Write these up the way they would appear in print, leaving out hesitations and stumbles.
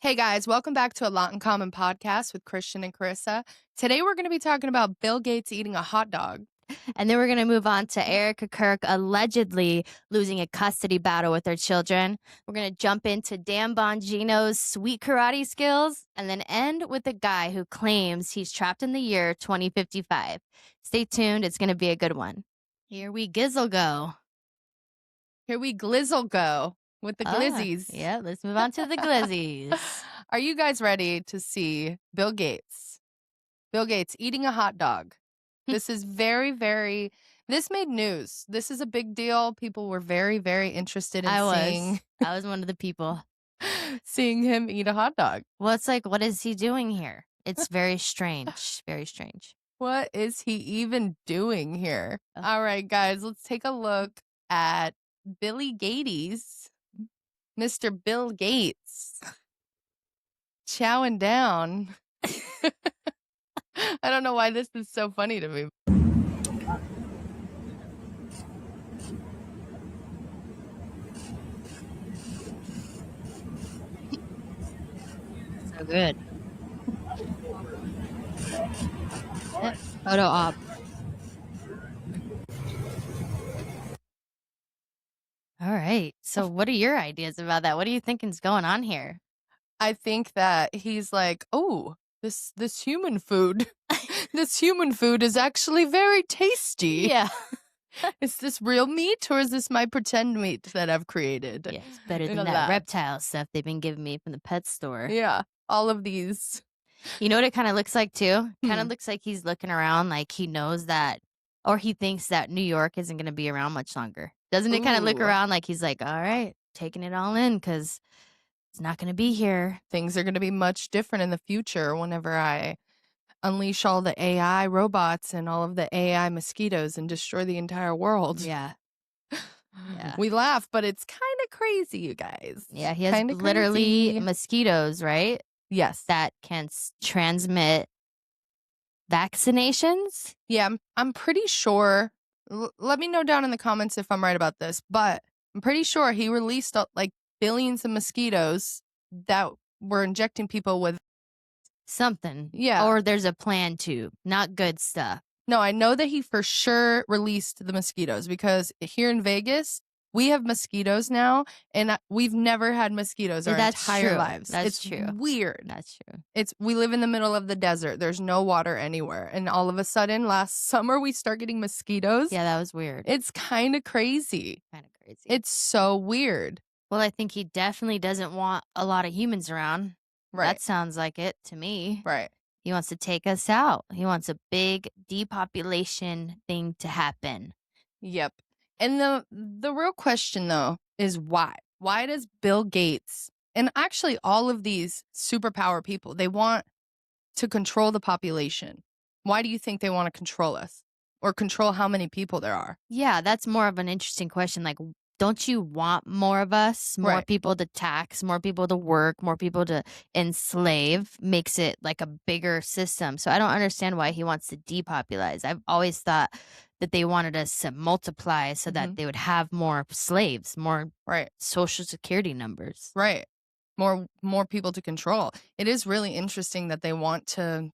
Hey guys, welcome back to A Lot in Common podcast with Christian and Karissa. Today we're going to be talking about Bill Gates eating a hot dog. And then we're going to move on to Erica Kirk allegedly losing a custody battle with her children. We're going to jump into Dan Bongino's sweet karate skills and then end with a guy who claims he's trapped in the year 2055. Stay tuned. It's going to be a good one. Here we gizzle go. Here we glizzle go with the glizzies. Yeah, let's move on to the glizzies. Are you guys ready to see Bill Gates? Bill Gates eating a hot dog. This is this made news. This is a big deal. People were very, very interested in seeing. I was one of the people. Seeing him eat a hot dog. Well, it's like, what is he doing here? It's very strange. Very strange. What is he even doing here? All right, guys, let's take a look at Billy Gates, Mr. Bill Gates, chowing down. I don't know why this is so funny to me. So good. Photo op. All right. So what are your ideas about that? What do you think is going on here? I think that he's like, oh, this human food, this human food is actually very tasty. Yeah. Is this real meat or is this my pretend meat that I've created? Yeah, it's better than that reptile stuff they've been giving me from the pet store. Yeah, all of these. You know what it kind of looks like too? Kind of looks like he's looking around like he knows that, or he thinks that New York isn't going to be around much longer. Doesn't it kind of look around like he's like, all right, taking it all in because it's not going to be here. Things are going to be much different in the future whenever I unleash all the AI robots and all of the AI mosquitoes and destroy the entire world. Yeah. We laugh, but it's kind of crazy, you guys. Yeah, he has literally mosquitoes, right? Yes. That can transmit vaccinations? Yeah, I'm pretty sure. Let me know down in the comments if I'm right about this, but I'm pretty sure he released like billions of mosquitoes that were injecting people with something. Yeah. Or there's a plan to. Not good stuff. No, I know that he for sure released the mosquitoes because here in Vegas, we have mosquitoes now, and we've never had mosquitoes our entire lives. That's true. Weird. That's true. We live in the middle of the desert. There's no water anywhere. And all of a sudden, last summer, we start getting mosquitoes. Yeah, that was weird. It's kind of crazy. It's so weird. Well, I think he definitely doesn't want a lot of humans around. Right. That sounds like it to me. Right. He wants to take us out. He wants a big depopulation thing to happen. Yep. And the real question, though, is why? Why does Bill Gates, and actually all of these superpower people, they want to control the population. Why do you think they want to control us or control how many people there are? Yeah, that's more of an interesting question. Like, don't you want more of us, more people to tax, more people to work, more people to enslave? Makes it like a bigger system. So I don't understand why he wants to depopulize. I've always thought that they wanted us to multiply so that they would have more slaves, more social security numbers. Right. More people to control. It is really interesting that they want to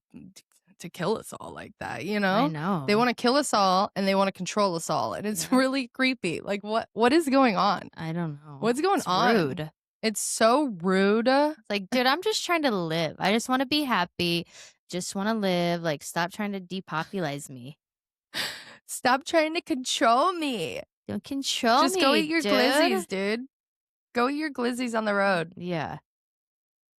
kill us all like that, you know? I know. They want to kill us all and they want to control us all. And it's really creepy. Like what is going on? I don't know. What's going on? Rude. It's so rude. It's like, dude, I'm just trying to live. I just want to be happy. Just want to live. Like, stop trying to depopulize me. Stop trying to control me. Don't control me. Just go eat your glizzies, dude. Go eat your glizzies on the road. Yeah.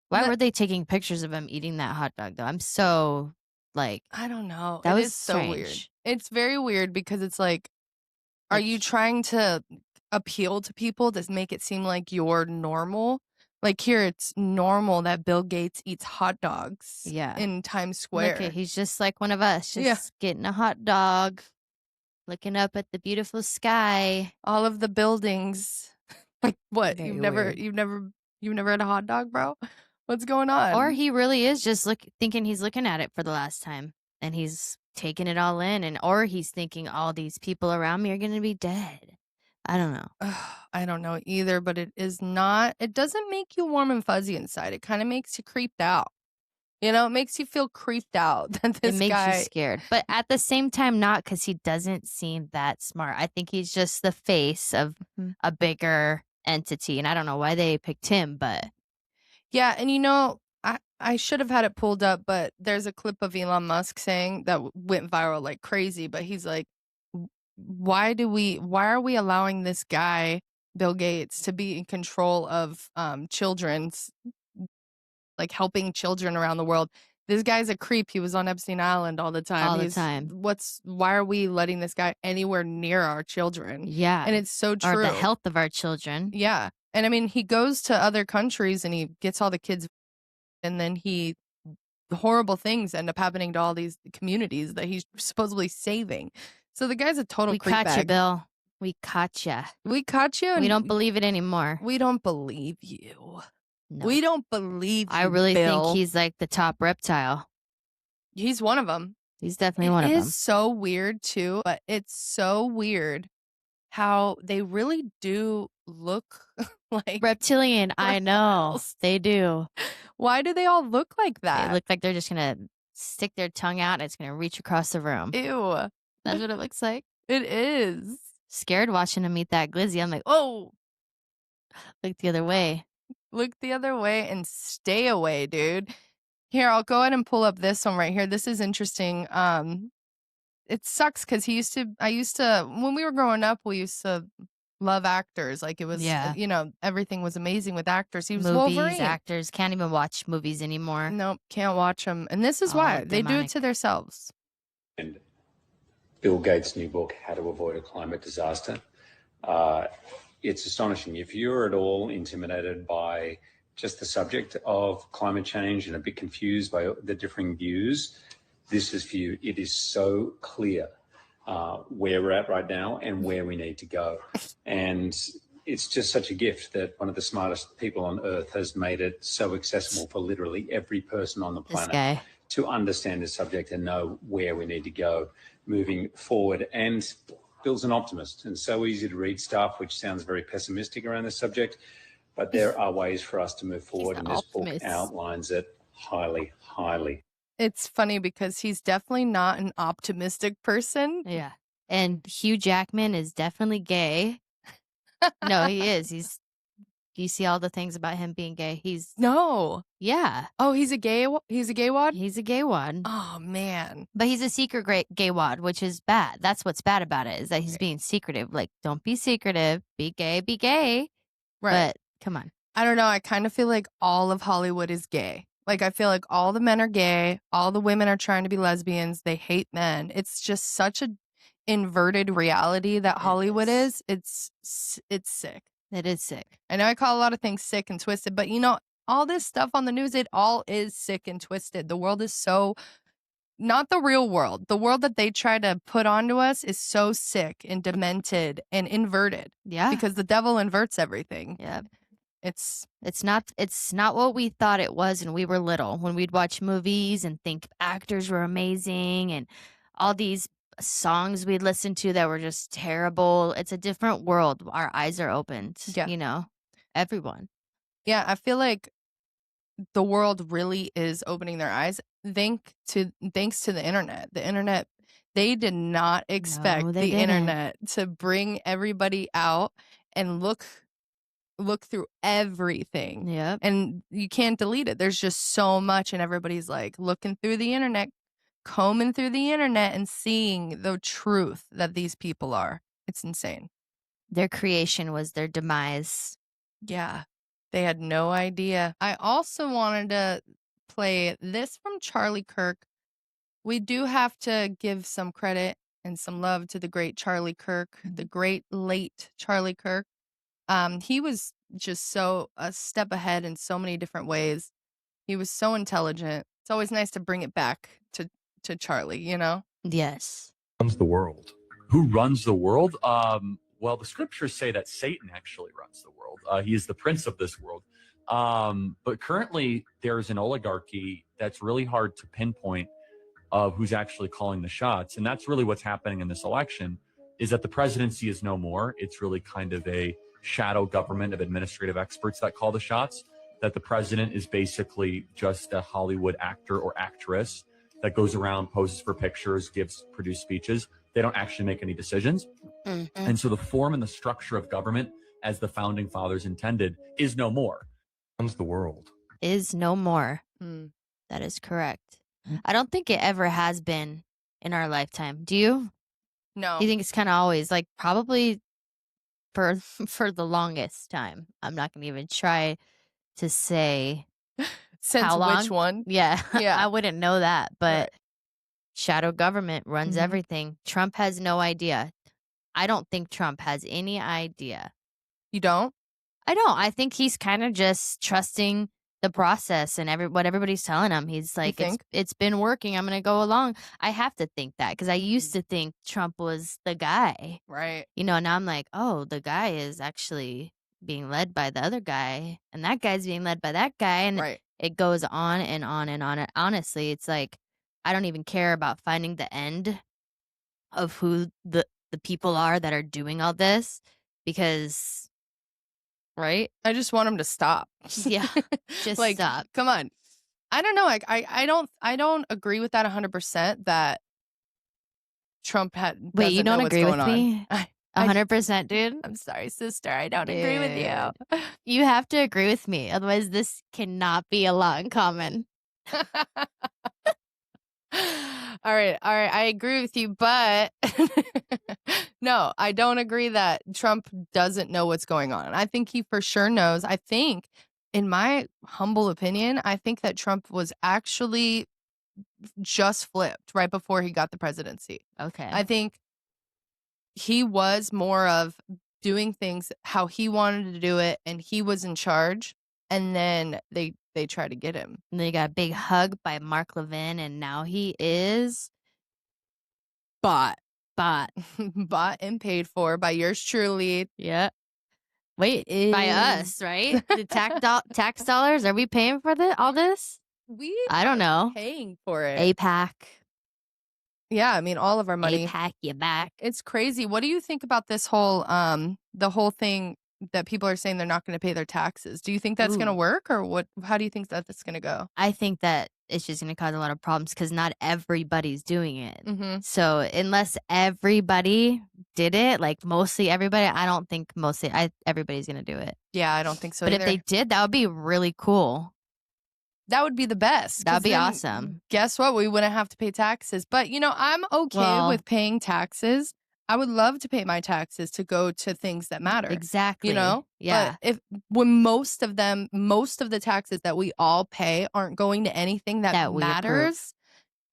Why were they taking pictures of him eating that hot dog, though? I'm so, like... I don't know. That was so weird. It's very weird because it's like, are you trying to appeal to people to make it seem like you're normal? Like here, it's normal that Bill Gates eats hot dogs in Times Square. Look, he's just like one of us, just getting a hot dog, looking up at the beautiful sky. All of the buildings. Like what? Very you've never had a hot dog, bro? What's going on? Or he really is just thinking he's looking at it for the last time and he's taking it all in, or he's thinking all these people around me are going to be dead. I don't know. I don't know either, but it doesn't make you warm and fuzzy inside. It kind of makes you creeped out. You know, it makes you feel creeped out that It this makes you guy. scared. But at the same time, not, because he doesn't seem that smart. I think he's just the face of a bigger entity. And I don't know why they picked him, but Yeah, and you know, I should have had it pulled up, but there's a clip of Elon Musk saying that went viral like crazy, but he's like, why are we allowing this guy, Bill Gates, to be in control of children's, like helping children around the world? This guy's a creep. He was on Epstein Island all the time. all the time. Why are we letting this guy anywhere near our children? Yeah. And it's so true. Or the health of our children. Yeah. And I mean, he goes to other countries and he gets all the kids, and then horrible things end up happening to all these communities that he's supposedly saving. So the guy's a total We creep caught you, bag. Bill. We caught you. We caught you. We don't believe it anymore. We don't believe you. No. We don't believe you, I really Bill. think he's like the top reptile. He's one of them. He's definitely one of them. It is so weird too, but it's so weird how they really do look like reptilian. I know. They do. Why do they all look like that? They look like they're just going to stick their tongue out and it's going to reach across the room. Ew. That's what it looks like. It is. Scared watching him eat that glizzy. I'm like, oh, look the other way. Look the other way and stay away, dude. Here, I'll go ahead and pull up this one right here. This is interesting. It sucks because I used to, when we were growing up, we used to love actors. Like it was, you know, everything was amazing with actors. He was movies, Wolverine. actors. Can't even watch movies anymore. Nope, can't watch them. And this is why. They do it to themselves. And Bill Gates' new book, How to Avoid a Climate Disaster. It's astonishing. If you're at all intimidated by just the subject of climate change and a bit confused by the differing views, this is for you. It is so clear where we're at right now and where we need to go. And it's just such a gift that one of the smartest people on earth has made it so accessible for literally every person on the planet to understand the subject and know where we need to go moving forward. And Bill's an optimist and so easy to read stuff which sounds very pessimistic around this subject, but there are ways for us to move forward, and this book outlines it highly. It's funny because he's definitely not an optimistic person. Yeah. And Hugh Jackman is definitely gay. No, he is. You see all the things about him being gay. Yeah. Oh, he's a gay wad? He's a gay wad. Oh, man. But he's a secret gay wad, which is bad. That's what's bad about it, is that he's being secretive. Like, don't be secretive. Be gay, be gay. Right. But come on. I don't know. I kind of feel like all of Hollywood is gay. Like, I feel like all the men are gay. All the women are trying to be lesbians. They hate men. It's just such a inverted reality that Hollywood is. It's sick. It is sick. I know I call a lot of things sick and twisted, but you know, all this stuff on the news, it all is sick and twisted. The world is so, not the real world. The world that they try to put onto us is so sick and demented and inverted. Yeah. Because the devil inverts everything. Yeah. It's not what we thought it was when we were little, when we'd watch movies and think actors were amazing and all these songs we'd listen to that were just terrible. It's a different world. Our eyes are opened. Yeah. You know, everyone. Yeah, I feel like the world really is opening their eyes thanks to the internet. The internet, they did not expect the internet to bring everybody out and look through everything. Yeah. And you can't delete it. There's just so much, and everybody's like looking through the internet, combing through the internet and seeing the truth that these people are. It's insane. Their creation was their demise. Yeah. They had no idea. I also wanted to play this from Charlie Kirk. We do have to give some credit and some love to the great Charlie Kirk, the great late Charlie Kirk. He was just so a step ahead in so many different ways. He was so intelligent. It's always nice to bring it back to Charlie, you know? Yes. Runs the world. Who runs the world? Well, the scriptures say that Satan actually runs the world. He is the prince of this world. But currently, there's an oligarchy that's really hard to pinpoint of who's actually calling the shots. And that's really what's happening in this election. is that the presidency is no more. It's really kind of a shadow government of administrative experts that call the shots, that the president is basically just a Hollywood actor or actress that goes around, poses for pictures, produce speeches. They don't actually make any decisions. Mhm. And so the form and the structure of government, as the founding fathers intended, is no more. Runs the world. Is no more. Mm. That is correct. I don't think it ever has been in our lifetime. Do you? No. You think it's kind of always like probably for the longest time. I'm not gonna even try to say Since how long. which one? Yeah, Yeah. I wouldn't know that, but Right. shadow government runs Mhm. everything. Trump has no idea. I don't think Trump has any idea. You don't? I don't. I think he's kind of just trusting the process and what everybody's telling him. He's like, think? it's been working. I'm gonna go along. I have to think that because I used Mm-hmm. to think Trump was the guy. Right. Now I'm like, oh, the guy is actually being led by the other guy, and that guy's being led by that guy, and Right. it goes on and on and on. And honestly, it's like I don't even care about finding the end of who the people are that are doing all this because, right? I just want him to stop. Yeah, just like, stop. Come on. I don't know. I don't agree with that 100% that Trump Wait, you doesn't know don't what's agree with going on. me? 100%, dude. I'm sorry, sister. I don't agree with you. You have to agree with me, otherwise this cannot be a law in common. All right. I agree with you, but no, I don't agree that Trump doesn't know what's going on. I think he for sure knows. I think, in my humble opinion, I think that Trump was actually just flipped right before he got the presidency. Okay. I think he was more of doing things how he wanted to do it, and he was in charge, and then they tried to get him. And then you got a big hug by Mark Levin, and now he is Bought bought. and paid for by yours truly. Yeah. Wait, by us, right? The tax dollars? Are we paying for all this? I don't know. Paying for it. APAC. Yeah, I mean, all of our money. APAC, you back. It's crazy. What do you think about this whole the whole thing that people are saying they're not going to pay their taxes? Do you think that's going to Ooh. work, or what? How do you think that that's going to go? I think that it's just going to cause a lot of problems because not everybody's doing it. Mm-hmm. So unless everybody did it, like mostly everybody, I don't think everybody's going to do it. Yeah, I don't think so But either. if they did, that would be really cool. That would be the best. That would 'cause be then, awesome. Guess what? We wouldn't have to pay taxes. But, I'm okay with paying taxes. I would love to pay my taxes to go to things that matter. Exactly. Yeah. But when most of the taxes that we all pay aren't going to anything that we matters,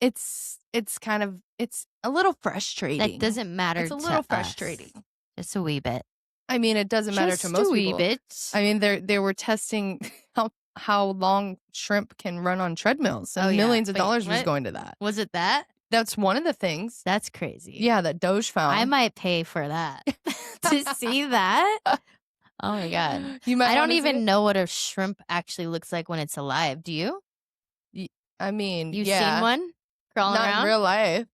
it's a little frustrating. That doesn't matter. It's a little to frustrating. Us. Just a wee bit. I mean, it doesn't matter to most a wee people. bit. I mean, they were testing how long shrimp can run on treadmills, and millions of dollars was going to that. Was it that? That's one of the things. That's crazy. Yeah, that Doge found. I might pay for that to see that. Oh my god! I don't even know what a shrimp actually looks like when it's alive. Do you? I mean, you've seen one crawling not around in real life.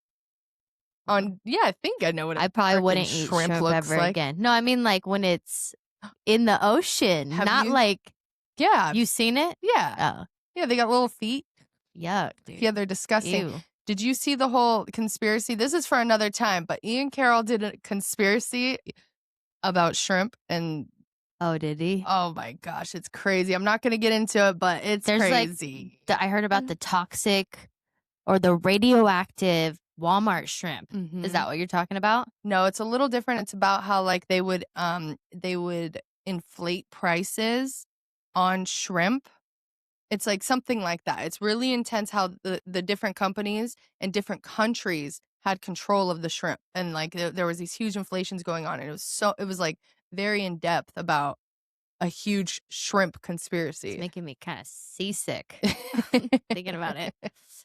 I think I know what I probably wouldn't eat shrimp looks ever like. again. No, I mean like when it's in the ocean, not like. Yeah, you seen it? Yeah. Oh, yeah. They got little feet. Yuck, dude. Yeah, they're disgusting. Ew. Did you see the whole conspiracy? This is for another time, but Ian Carroll did a conspiracy about shrimp, and oh, did he? Oh my gosh, it's crazy. I'm not going to get into it, but it's crazy. I heard about the toxic or the radioactive Walmart shrimp. Mm-hmm. Is that what you're talking about? No, it's a little different. It's about how like they would inflate prices on shrimp. It's like something like that. It's really intense how the different companies and different countries had control of the shrimp, and like there was these huge inflations going on, and it was like very in depth about a huge shrimp conspiracy. It's making me kind of seasick thinking about it.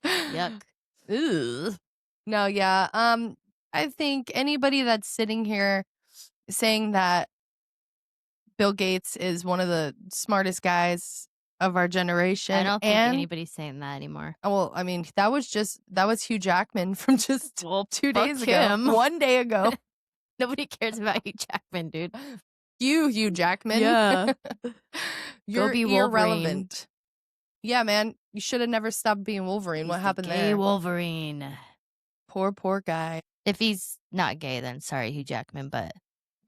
Yuck. Ugh. No, yeah. I think anybody that's sitting here saying that Bill Gates is one of the smartest guys of our generation. I don't think anybody's saying that anymore. Well, I mean, that was Hugh Jackman from just 2 days ago. Him. 1 day ago. Nobody cares about Hugh Jackman, dude. Hugh Jackman. Yeah. You're be Wolverine. irrelevant. Yeah, man. You should have never stopped being Wolverine. He's what the happened gay there? Wolverine. Poor guy. If he's not gay, then sorry, Hugh Jackman, but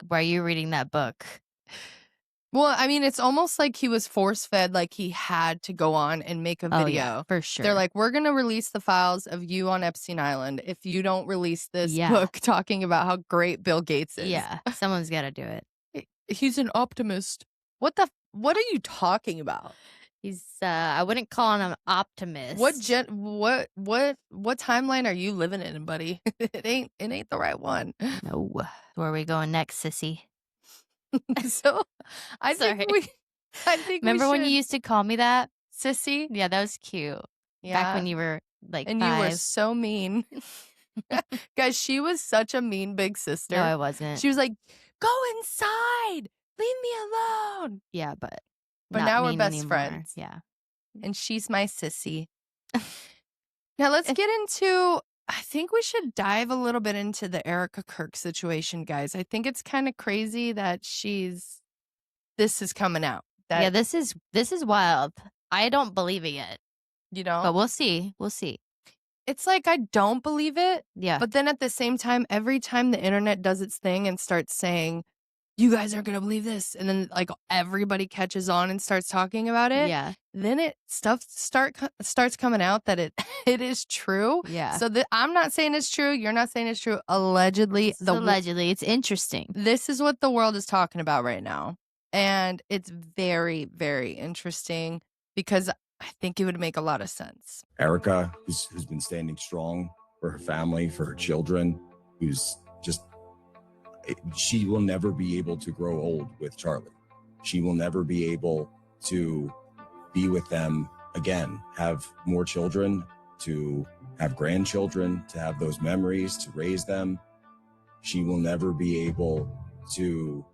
why are you reading that book? Well, I mean, it's almost like he was force-fed, like he had to go on and make a video. Oh, yeah, for sure. They're like, we're going to release the files of you on Epstein Island if you don't release this Yeah. book talking about how great Bill Gates is. Yeah, someone's got to do it. He's an optimist. What are you talking about? He's I wouldn't call him an optimist. What timeline are you living in, buddy? It ain't the right one. No. Where are we going next, sissy? So I think Remember when you used to call me that? Sissy? Yeah, that was cute. Yeah. Back when you were like and 5. You were so mean. Guys, she was such a mean big sister. No, I wasn't. She was like, go inside. Leave me alone. Yeah, but now we're mean best anymore. friends. Yeah. And she's my sissy. Now let's get into, I think we should dive a little bit into the Erica Kirk situation, guys. I think it's kind of crazy that this is coming out. Yeah, this is wild. I don't believe it yet. You know? But we'll see. We'll see. It's like I don't believe it. Yeah. But then at the same time, every time the internet does its thing and starts saying, you guys aren't going to believe this. And then like everybody catches on and starts talking about it. Yeah. Then starts coming out that it is true. Yeah. So I'm not saying it's true. You're not saying it's true. Allegedly. Allegedly. It's interesting. This is what the world is talking about right now. And it's very, very interesting because I think it would make a lot of sense. Erica, who's been standing strong for her family, for her children, she will never be able to grow old with Charlie. She will never be able to be with them again, have more children, to have grandchildren, to have those memories, to raise them. She will never be able to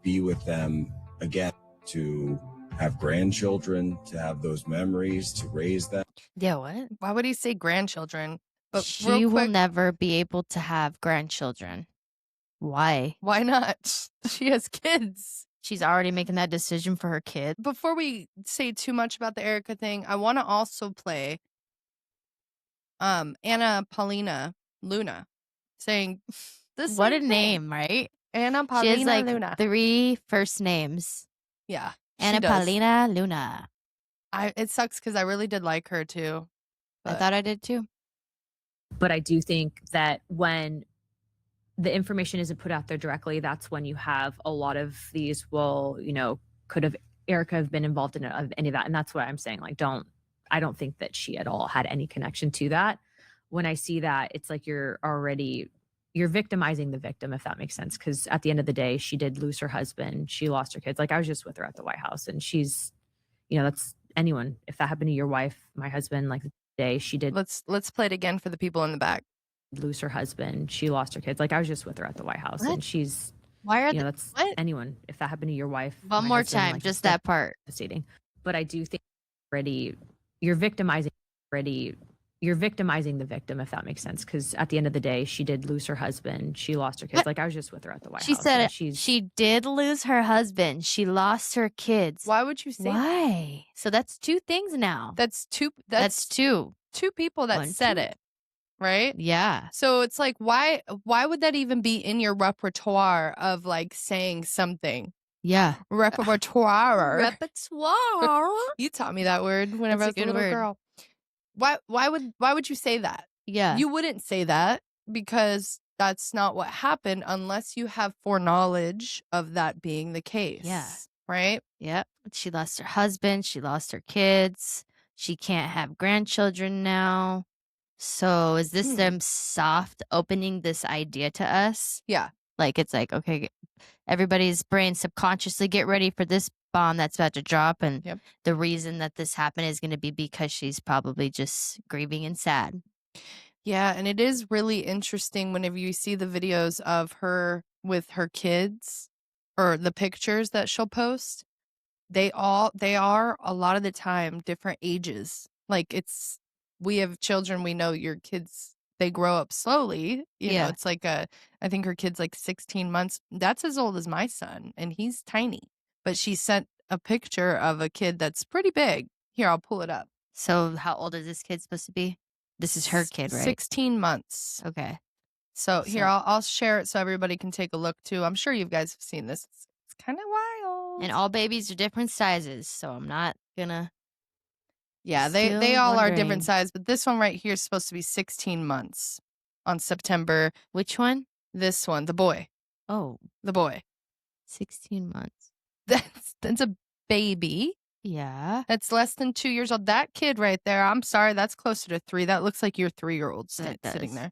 be with them again, to have grandchildren, to have those memories, to raise them. Yeah, what? Why would he say grandchildren? But she will never be able to have grandchildren. Why? Why not? She has kids. She's already making that decision for her kid. Before we say too much about the Erica thing, I want to also play Anna Paulina Luna saying this. What a name, right? Anna Paulina she has like Luna. 3 first names. Yeah. Anna Paulina Luna. It sucks because I really did like her too. I thought I did too. But I do think that when the information isn't put out there directly, that's when you have a lot of these, could have Erica have been involved in any of that? And that's what I'm saying. Like, I don't think that she at all had any connection to that. When I see that, it's like you're victimizing the victim, if that makes sense. Because at the end of the day, she did lose her husband. She lost her kids. Like, I was just with her at the White House, and she's, that's anyone. If that happened to your wife, my husband, like the day she did. Let's play it again for the people in the back. Lose her husband. She lost her kids. Like, I was just with her at the White House, and she's. Why are that's what? Anyone. If that happened to your wife. One more time, like, just that part. But I do think you're victimizing the victim, if that makes sense. Because at the end of the day, she did lose her husband. She lost her kids. What? Like, I was just with her at the White She House. said she did lose her husband. She lost her kids. Why would you say that? Why? So that's 2 things now. That's 2. That's 2. 2 people that said it. Right? Yeah. So it's like, why would that even be in your repertoire of like saying something? Yeah. Repertoire. Repertoire. You taught me that word whenever I was a little girl. Why would you say that? Yeah. You wouldn't say that because that's not what happened unless you have foreknowledge of that being the case. Yeah. Right? Yep. She lost her husband. She lost her kids. She can't have grandchildren now. So is this them soft opening this idea to us? Yeah. Like, it's like, okay, everybody's brain subconsciously get ready for this bomb that's about to drop. And the reason that this happened is going to be because she's probably just grieving and sad. Yeah. And it is really interesting whenever you see the videos of her with her kids or the pictures that she'll post. They are a lot of the time different ages. Like, we have children, we know your kids they grow up slowly. You know, Yeah. it's like I think her kid's like 16 months. That's as old as my son, and he's tiny. But she sent a picture of a kid that's pretty big. Here, I'll pull it up. So how old is this kid supposed to be? This is her kid, right? 16 months. Okay. So here, I'll share it so everybody can take a look too. I'm sure you guys have seen this. It's kind of wild. And all babies are different sizes, so I'm not gonna. Yeah, they all are different size, but this one right here is supposed to be 16 months on September. Which one? This one, the boy. Oh, The boy. 16 months. That's a baby. Yeah. That's less than 2 years old. That kid right there, I'm sorry, that's closer to 3. That looks like your 3-year-old sitting there.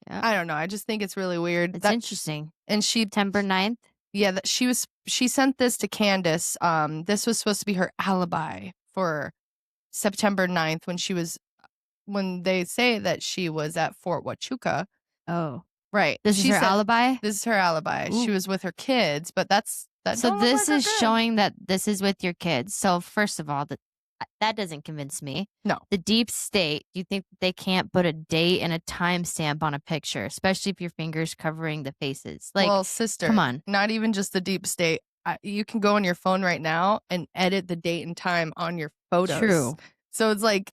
Yeah. I don't know. I just think it's really weird. It's interesting. And she, September 9th? yeah, she sent this to Candace. This was supposed to be her alibi for September 9th when they say that she was at Fort Huachuca. Oh. Right. This is her alibi? This is her alibi. Ooh. She was with her kids, but so this is showing that this is with your kids. So first of all, that doesn't convince me. No. The deep state, you think they can't put a date and a timestamp on a picture, especially if your finger's covering the faces? Like, well, sister, come on. Not even just the deep state. You can go on your phone right now and edit the date and time on your photos. True. So it's like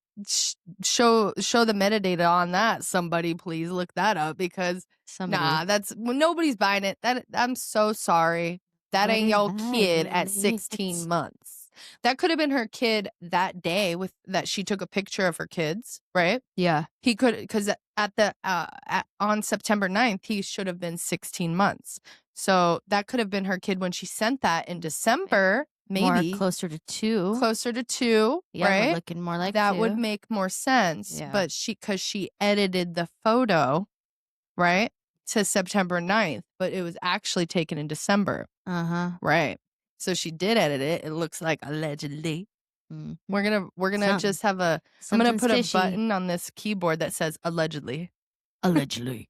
show the metadata on that. Somebody please look that up because nobody's buying it. I'm so sorry. That ain't your kid at 16 months. That could have been her kid that day that she took a picture of her kids, right? Yeah. He could, because on September 9th, he should have been 16 months. So that could have been her kid when she sent that in December, maybe. More closer to 2. Closer to 2, yeah, right? Looking more like that 2. would make more sense. Yeah. But because she edited the photo, right, to September 9th, but it was actually taken in December. Uh-huh. Right. So she did edit it. It looks like allegedly. Mm. We're gonna just have I'm gonna put a button on this keyboard that says allegedly. Allegedly.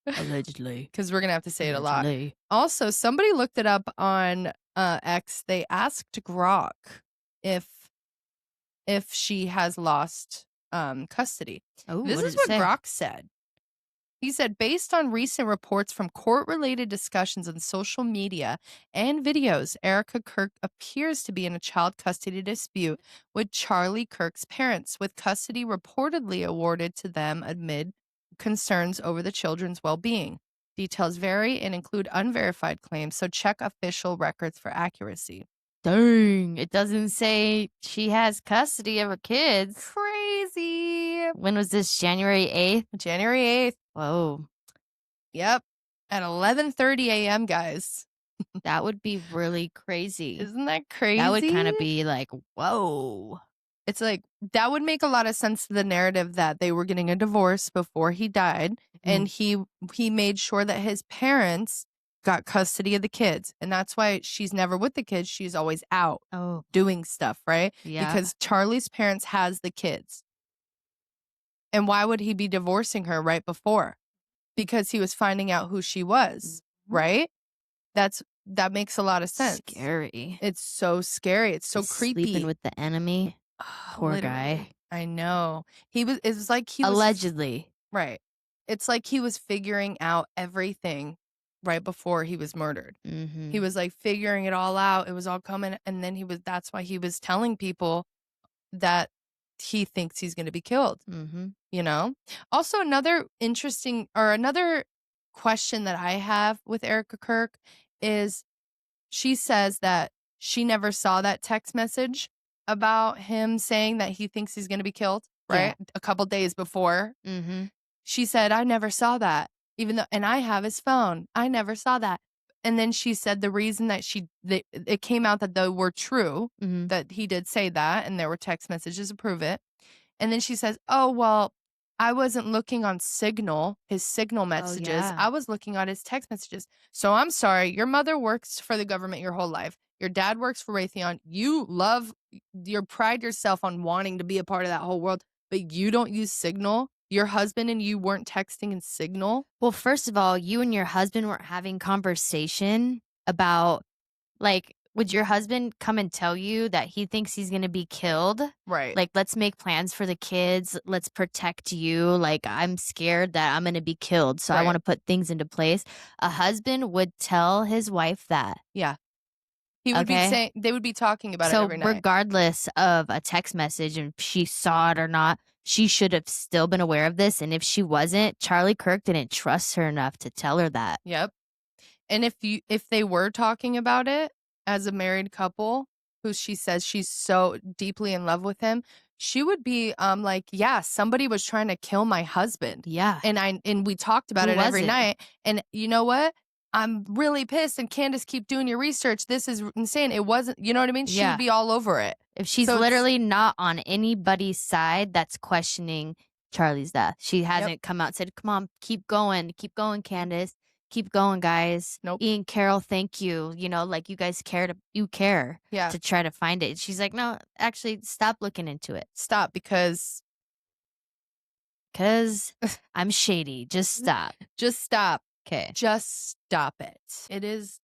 Allegedly. Because we're gonna have to say it a lot. Also, somebody looked it up on X. They asked Grok if she has lost custody. Oh, this is what Grok said. He said, based on recent reports from court-related discussions on social media and videos, Erica Kirk appears to be in a child custody dispute with Charlie Kirk's parents, with custody reportedly awarded to them amid concerns over the children's well-being. Details vary and include unverified claims, so check official records for accuracy. Dang, it doesn't say she has custody of her kids. Crazy. When was this? January 8th? January 8th. Whoa. Yep. At 11:30 a.m., guys. That would be really crazy. Isn't that crazy? That would kind of be like, whoa. It's like, that would make a lot of sense to the narrative that they were getting a divorce before he died. And he made sure that his parents got custody of the kids. And that's why she's never with the kids. She's always out doing stuff, right? Yeah. Because Charlie's parents has the kids. And why would he be divorcing her right before? Because he was finding out who she was, right? That makes a lot of sense. Scary. It's so scary. It's so creepy. Sleeping with the enemy. Poor guy. I know. It was like he was allegedly. Right. It's like he was figuring out everything right before he was murdered. Mm-hmm. He was like figuring it all out. It was all coming. And then that's why he was telling people that he thinks he's going to be killed. Mm-hmm. You know? Also, another question that I have with Erica Kirk is she says that she never saw that text message about him saying that he thinks he's going to be killed, right? Yeah. A couple days before. Mm-hmm. She said, I never saw that, and I have his phone. I never saw that. And then she said the reason that it came out that they were true, that he did say that, and there were text messages to prove it. And then she says, oh, well, I wasn't looking on his signal messages. Oh, yeah. I was looking on his text messages. So I'm sorry. Your mother works for the government your whole life. Your dad works for Raytheon. You pride yourself on wanting to be a part of that whole world, but you don't use Signal. Your husband and you weren't texting in Signal. Well, first of all, you and your husband weren't having conversation about, like, would your husband come and tell you that he thinks he's going to be killed? Right. Like, let's make plans for the kids. Let's protect you. Like, I'm scared that I'm going to be killed. So I Right. want to put things into place. A husband would tell his wife that. Yeah. He would be saying, they would be talking about it every night. So regardless of a text message and if she saw it or not, she should have still been aware of this. And if she wasn't, Charlie Kirk didn't trust her enough to tell her that. Yep. And if they were talking about it as a married couple, who she says she's so deeply in love with him, she would be like, yeah, somebody was trying to kill my husband. Yeah. And we talked about Who it was every it? night. And you know what? I'm really pissed. And Candace, keep doing your research. This is insane. It wasn't, you know what I mean? She Yeah. would be all over it. If she's So it's- literally not on anybody's side that's questioning Charlie's death. She hasn't come out and said, come on, keep going, Candace. Keep going, guys. Nope. Ian, Carol, thank you. You know, like you guys you care Yeah. to try to find it. She's like, no, actually, stop looking into it. Stop, because I'm shady. Just stop. just stop. Okay. Just stop it.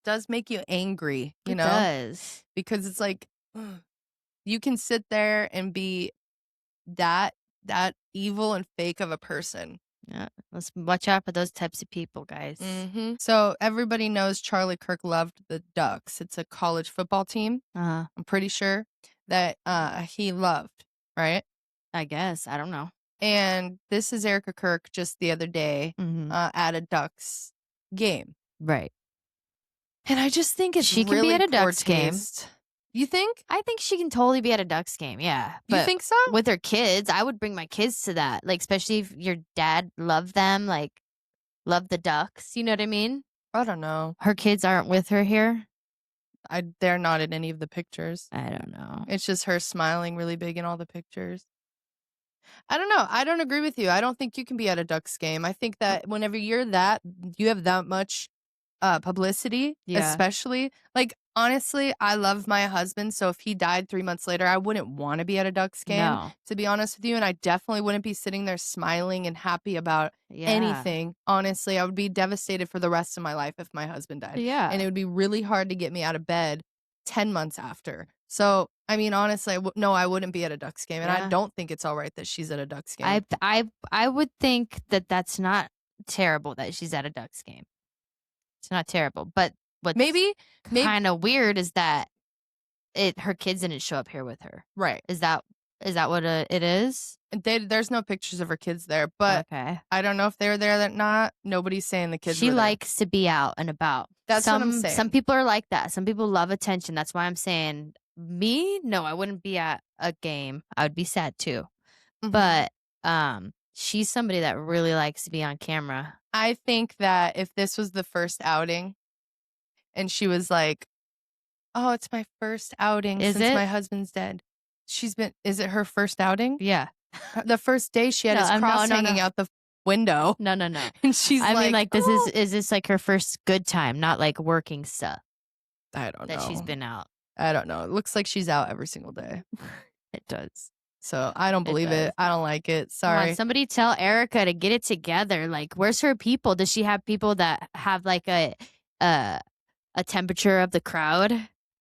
Does make you angry, you know? It does. Because it's like, you can sit there and be that evil and fake of a person. Yeah. Let's watch out for those types of people, guys. Mm-hmm. So everybody knows Charlie Kirk loved the Ducks. It's a college football team. Uh-huh. I'm pretty sure that he loved, right? I guess. I don't know. And this is Erica Kirk just the other day Mhm. at a Ducks game. Right. And I just think it's She can be really at a poor Ducks game. taste. You think? I think she can totally be at a Ducks game. Yeah. You But think so? with her kids, I would bring my kids to that. Like, especially if your dad loved them, like, love the Ducks. You know what I mean? I don't know. Her kids aren't with her here. They're not in any of the pictures. I don't know. It's just her smiling really big in all the pictures. I don't know. I don't agree with you. I don't think you can be at a Ducks game. I think that whenever you have that much publicity, Yeah. especially, like, honestly, I love my husband. So if he died 3 months later, I wouldn't want to be at a Ducks game, No. to be honest with you. And I definitely wouldn't be sitting there smiling and happy about Yeah. anything. Honestly, I would be devastated for the rest of my life if my husband died. Yeah. And it would be really hard to get me out of bed 10 months after. So, I mean, honestly, no, I wouldn't be at a Ducks game. And I Yeah. don't think it's all right that she's at a Ducks game. I would think that that's not terrible that she's at a Ducks game. It's not terrible. But what's maybe kind of weird is that her kids didn't show up here with her. right. Is that what it is? There's no pictures of her kids there, but Okay. I don't know if they were there or not. Nobody's saying the kids She were there. likes to be out and about. That's what I'm saying. Some people are like that. Some people love attention. That's why I'm saying me, no, I wouldn't be at a game. I would be sad too. Mhm. But she's somebody that really likes to be on camera. I think that if this was the first outing and she was like, oh, it's my first outing Is since it? my husband's dead. Is it her first outing? Yeah. The first day she had No, his no, cross no, hanging no. out the window. No. And she's I mean, like, this "Oh." is this like her first good time, not like working stuff I don't know. that she's been out. I don't know. It looks like she's out every single day. It does. So I don't believe does. it. I don't like it. Come on, Sorry. somebody tell Erica to get it together. Like, where's her people? Does she have people that have like a temperature of the crowd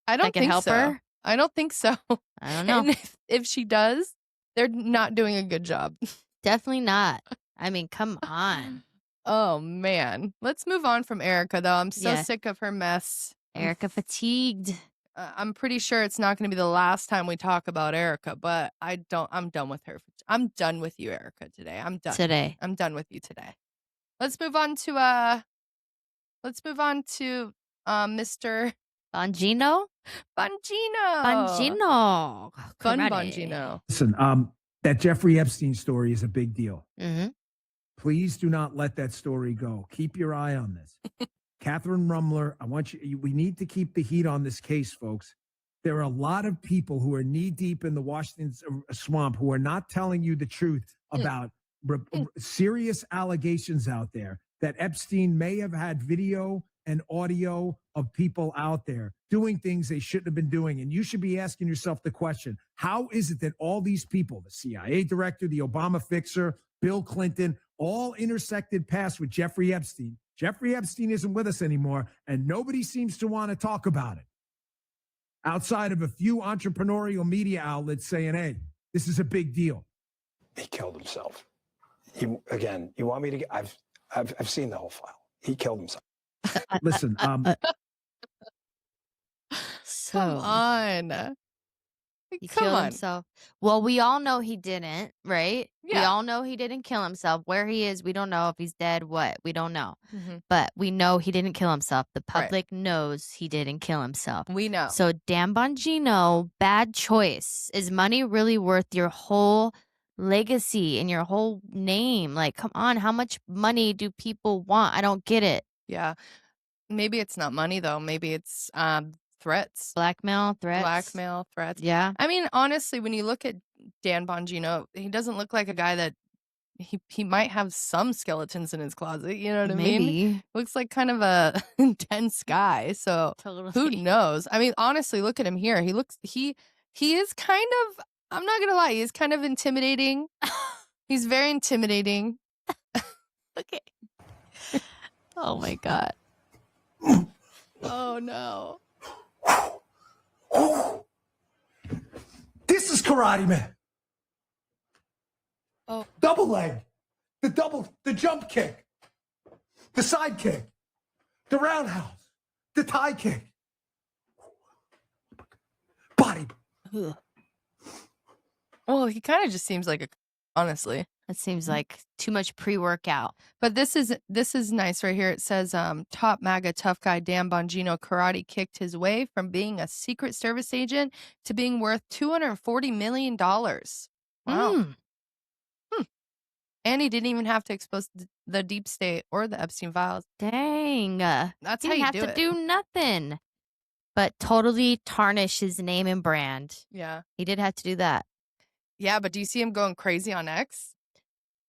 I don't that can think help so. her? I don't think so. I don't know. And if she does, they're not doing a good job. Definitely not. I mean, come on. Oh man. Let's move on from Erica though. I'm so Yeah. sick of her mess. Erica fatigued. I'm pretty sure it's not going to be the last time we talk about Erica, but I'm done with her. I'm done with you, Erica, today. I'm done. Today. I'm done with you today. Let's move on to Mr. Bongino? Bongino. Bongino. Fun Karate. Bongino. Listen, that Jeffrey Epstein story is a big deal. Mm-hmm. Please do not let that story go. Keep your eye on this. Catherine Rumler, we need to keep the heat on this case, folks. There are a lot of people who are knee deep in the Washington swamp who are not telling you the truth about serious allegations out there that Epstein may have had video and audio of people out there doing things they shouldn't have been doing. And you should be asking yourself the question, how is it that all these people, the CIA director, the Obama fixer, Bill Clinton, all intersected paths with Jeffrey Epstein? Jeffrey Epstein isn't with us anymore, and nobody seems to want to talk about it. outside of a few entrepreneurial media outlets saying, hey, this is a big deal. He killed himself. You want me to get, I've seen the whole file. He killed himself. Listen, So Come on. he Come killed on. himself. Well, we all know he didn't, right? We Yeah. all know he didn't kill himself. Where he is, we don't know. If he's dead, what? We don't know. Mhm. But we know he didn't kill himself. The Right. public knows he didn't kill himself. We know. So Dan Bongino, bad choice. Is money really worth your whole legacy and your whole name? Like, come on, how much money do people want? I don't get it. Yeah. Maybe it's not money, though. Maybe it's threats. Blackmail, threats. Blackmail, threats. Yeah. I mean, honestly, when you look at Dan Bongino, he doesn't look like a guy that he might have some skeletons in his closet. You know what I mean? Maybe. Looks like kind of a intense guy. So who Totally. knows? I mean, honestly, look at him here. He is kind of, I'm not gonna lie, he's kind of intimidating. He's very intimidating. Okay. Oh my God. Oh no. this is Karate Man. Oh. Double leg, the jump kick, the side kick, the roundhouse, the tie kick, body. Ugh. Well, he kind of just seems like a, honestly. That seems like too much pre-workout. But this is nice right here. It says, top MAGA tough guy Dan Bongino karate kicked his way from being a Secret Service agent to being worth $240 million. Wow. Mm. And he didn't even have to expose the deep state or the Epstein files. Dang. That's He how didn't you have do to it. do nothing but totally tarnish his name and brand. Yeah. He did have to do that. Yeah, but do you see him going crazy on X?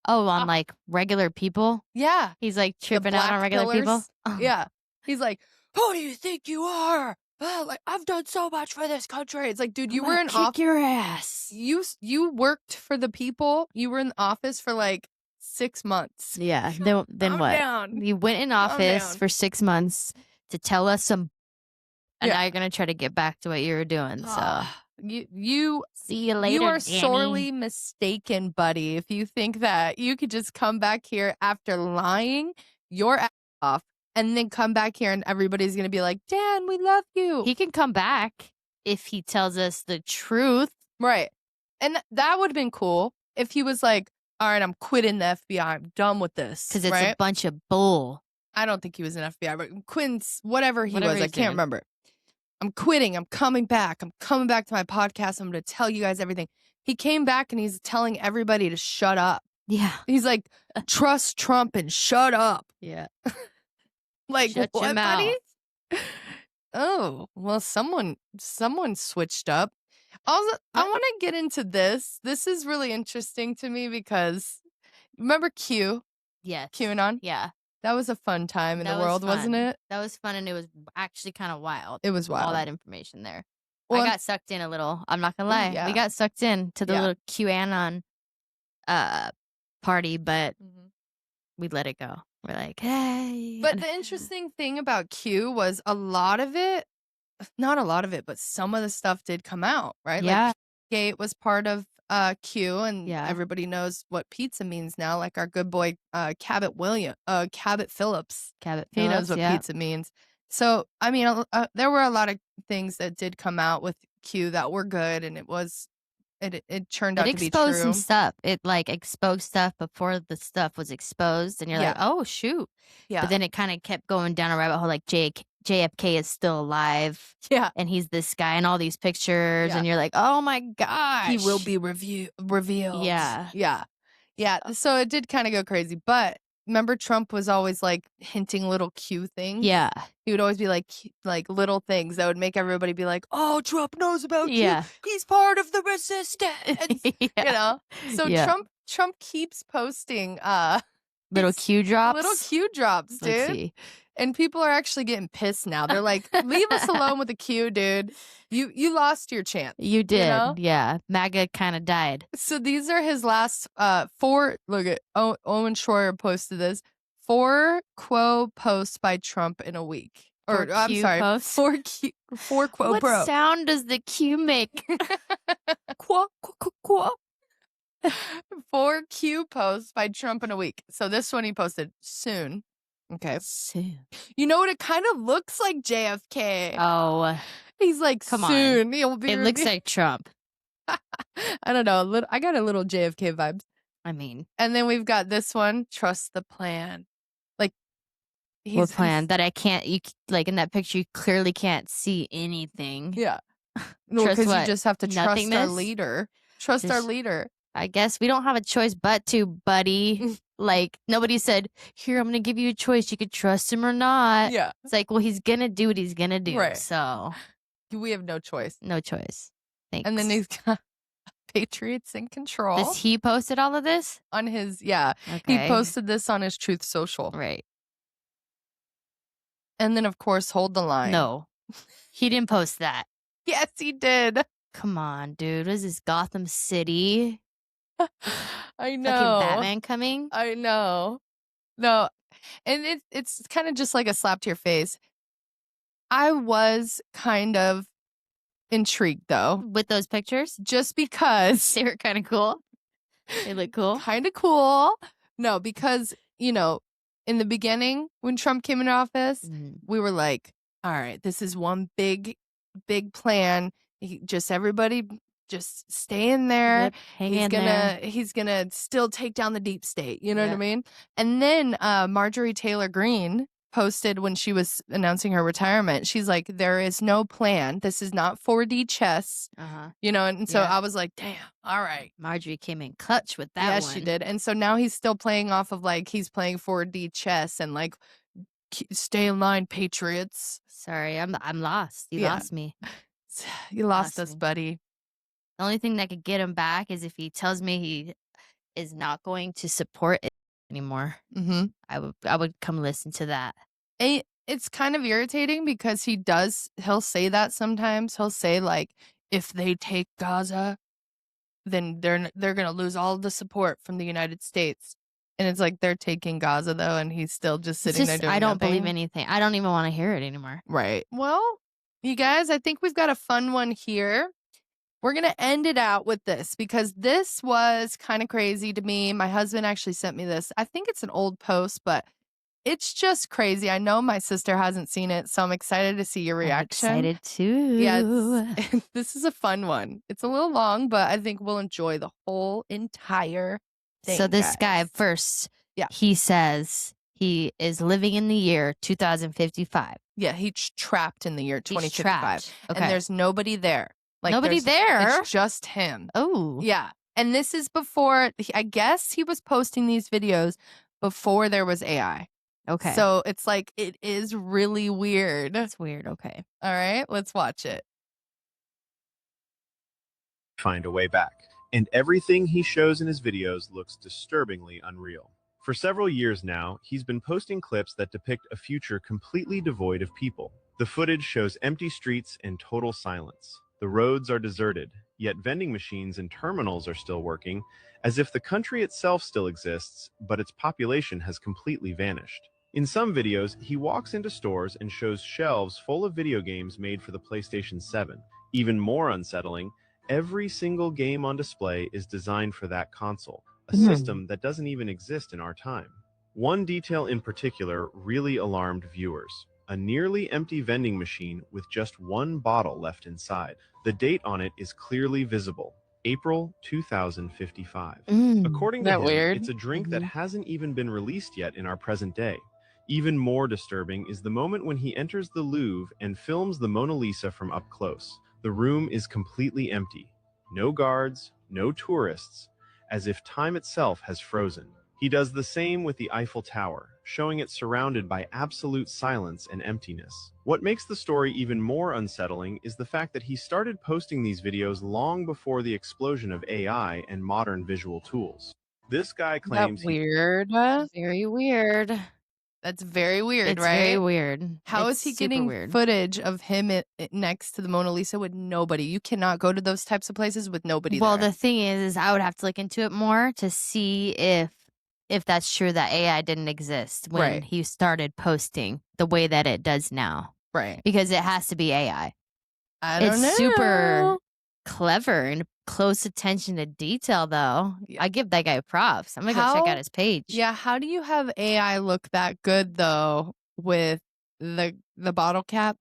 Oh, on like regular people? Yeah. He's like The tripping out on black regular people? pillars. Oh. Yeah. He's like, who do you think you are? Like, I've done so much for this country. It's like, dude, you were in kick office. your ass. You worked for the people. You were in office for like 6 months. Yeah. Then Calm what? down. You went in Calm office down. for 6 months to tell us some, and Yeah. now you're gonna try to get back to what you were doing. So Ah, you see you later. you are Danny. sorely mistaken, buddy, if you think that you could just come back here after lying your ass off and then come back here and everybody's gonna be like, Dan, we love you. He can come back if he tells us the truth. Right. And that would have been cool if he was like, all right, I'm quitting the FBI. I'm done with this. Because it's right? a bunch of bull. I don't think he was an FBI, but Quinn's whatever he Whatever was. I he's can't doing. remember. I'm quitting. I'm coming back. I'm coming back to my podcast. I'm going to tell you guys everything. He came back and he's telling everybody to shut up. Yeah. He's like, trust Trump and shut up. Yeah. Like, Shut your what, mouth. buddy? Oh, well, someone switched up. Also, I want to get into this. This is really interesting to me because remember Q, Yes. QAnon? Yeah. That was a fun time in That the was world, wasn't fun. it? That was fun, and it was actually kind of wild. It was wild. All that information there. Well, I got sucked in a little. I'm not gonna Oh, lie. yeah. We got sucked in to the Yeah. little QAnon party, but Mhm. we let it go. We're like, hey. But the interesting thing about Q was a lot of it, not a lot of it, but some of the stuff did come out, right? Yeah. Like Gate was part of Q, and Yeah. everybody knows what pizza means now. Like our good boy Cabot Phillips. Cabot He knows Phillips, what yeah. pizza means. So, I mean, there were a lot of things that did come out with Q that were good, and it turned out It to be exposed true. some stuff. It like exposed stuff before the stuff was exposed, and you're like, Yeah. oh shoot. Yeah. But then it kind of kept going down a rabbit hole. Like JFK is still alive, Yeah. and he's this guy in all these pictures, Yeah. and you're like, oh my gosh, He will be revealed. Yeah. Yeah. Yeah. So it did kind of go crazy. But remember, Trump was always like hinting little Q things. Yeah, He would always be like little things that would make everybody be like, oh, Trump knows about yeah, Q. He's part of the resistance. yeah. You know? So Yeah. Trump keeps posting Little it's Q drops. little Q drops, Let's dude. see. And people are actually getting pissed now. They're like, leave us alone with the Q, dude. You lost your chance. You did, know? yeah. MAGA kind of died. So these are his last 4. Look at Owen Schroyer posted this 4 quo posts by Trump in a week. Or 4 I'm Q sorry, posts? 4 Q. 4 quo What bro. sound does the Q make? Quo, quo, quo, quo. 4 Q posts by Trump in a week. So this one he posted soon. Okay. Soon. You know what? It kind of looks like JFK. Oh, He's like, come soon. on. He'll be It looks like Trump. I don't know. I got a little JFK vibes. I mean, And then we've got this one. Trust the plan. Like, what plan? That I can't, like in that picture, you clearly can't see anything. Yeah. No, Trust because you what? just have to trust our Nothingness? leader. Trust our Just- leader. I guess we don't have a choice but to, buddy. Like, nobody said, here, I'm going to give you a choice. You could trust him or not. Yeah. It's like, well, he's going to do what he's going to do. Right. So, We have no choice. no choice. Thanks. And then he's got Patriots in control. Does he posted all of this? On his, yeah. Okay. He posted this on his Truth Social. Right. And then, of course, hold the line. No. He didn't post that. Yes, he did. Come on, dude. What is this, Gotham City? I know. Fucking Batman coming? I know. No. And it's kind of just like a slap to your face. I was kind of intrigued, though. With those pictures? Just because. They were kind of cool. They look cool. Kind of cool. No, because, you know, in the beginning, when Trump came into office, we were like, all right, this is one big plan. Everybody just stay in there. Yep, hang in there. He's gonna still take down the deep state. You know what I mean? And then Marjorie Taylor Greene posted when she was announcing her retirement. She's like, there is no plan. This is not 4D chess. You know, and so I was like, damn, all right. Marjorie came in clutch with that one. Yes, she did. And so now he's still playing off of like he's playing 4D chess and like stay in line, Patriots. Sorry, I'm lost. You lost me. You lost us, me. buddy. The only thing that could get him back is if he tells me he is not going to support it anymore. Mm-hmm. I would come listen to that. It's kind of irritating because he'll say that sometimes. He'll say like, if they take Gaza, then they're gonna lose all the support from the United States. And it's like they're taking Gaza though, and he's still just sitting there doing I don't nothing. believe anything. I don't even want to hear it anymore. Right. Well, you guys, I think we've got a fun one here. We're going to end it out with this because this was kind of crazy to me. My husband actually sent me this. I think it's an old post, but it's just crazy. I know my sister hasn't seen it, so I'm excited to see your reaction. I'm excited too. Yeah, this is a fun one. It's a little long, but I think we'll enjoy the whole entire thing. So this guy guys. first, Yeah. he says he is living in the year 2055. Yeah, he's trapped in the year 2055. Trapped. Okay. And there's nobody there. Like Nobody there? It's just him. Oh. Yeah. And this is before, I guess he was posting these videos before there was AI. Okay. So it's like, it is really weird. That's weird. Okay. All right, let's watch it. Find a way back. And everything he shows in his videos looks disturbingly unreal. For several years now, he's been posting clips that depict a future completely devoid of people. The footage shows empty streets and total silence. The roads are deserted, yet vending machines and terminals are still working, as if the country itself still exists, but its population has completely vanished. In some videos, he walks into stores and shows shelves full of video games made for the PlayStation 7. Even more unsettling, every single game on display is designed for that console, a system that doesn't even exist in our time. One detail in particular really alarmed viewers. A nearly empty vending machine with just one bottle left inside. The date on it is clearly visible, April 2055. According to him, weird? it's a drink that hasn't even been released yet in our present day. Even more disturbing is the moment when he enters the Louvre and films the Mona Lisa from up close. The room is completely empty. No guards, no tourists, as if time itself has frozen. He does the same with the Eiffel Tower, showing it surrounded by absolute silence and emptiness. What makes the story even more unsettling is the fact that he started posting these videos long before the explosion of AI and modern visual tools. This guy claims That weird. Very weird. That's very weird, It's right? very weird. How It's is he super getting weird. footage of him next to the Mona Lisa with nobody? You cannot go to those types of places with nobody Well, there. the thing is I would have to look into it more to see if that's true that AI didn't exist when Right. he started posting the way that it does now. Right. Because it has to be AI. I don't know. It's super clever and close attention to detail, though. Yeah. I give that guy props. I'm gonna go check out his page. Yeah, how do you have AI look that good though with the bottle cap?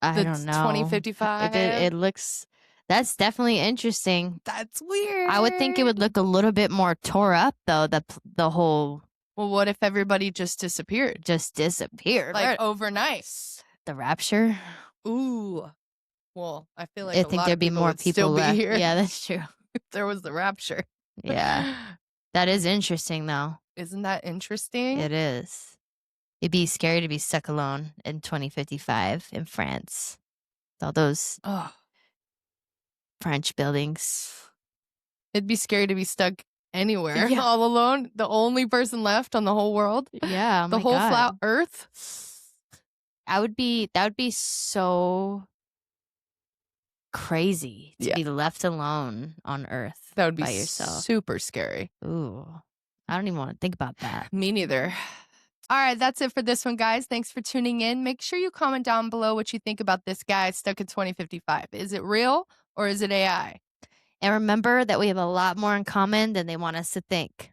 I don't know. 2055. It looks. That's definitely interesting. That's weird. I would think it would look a little bit more tore up, though. The whole Well, what if everybody just disappeared? disappeared, Like overnight. the rapture. Ooh. Well, I feel like I a think lot there'd of be people more would people still left. be here Yeah, that's true. if there was the rapture. Yeah, that is interesting, though. Isn't that interesting? It is. It'd be scary to be stuck alone in 2055 in France. All those Oh, French buildings. it'd be scary to be stuck anywhere Yeah. all alone. The only person left on the whole world. Yeah, oh the my whole God. flat earth. That would be so crazy to Yeah. be left alone on Earth. That would be by yourself. super scary. Ooh, I don't even want to think about that. Me neither. All right, that's it for this one, guys. Thanks for tuning in. Make sure you comment down below what you think about this guy stuck in 2055. Is it real or is it AI? And remember that we have a lot more in common than they want us to think.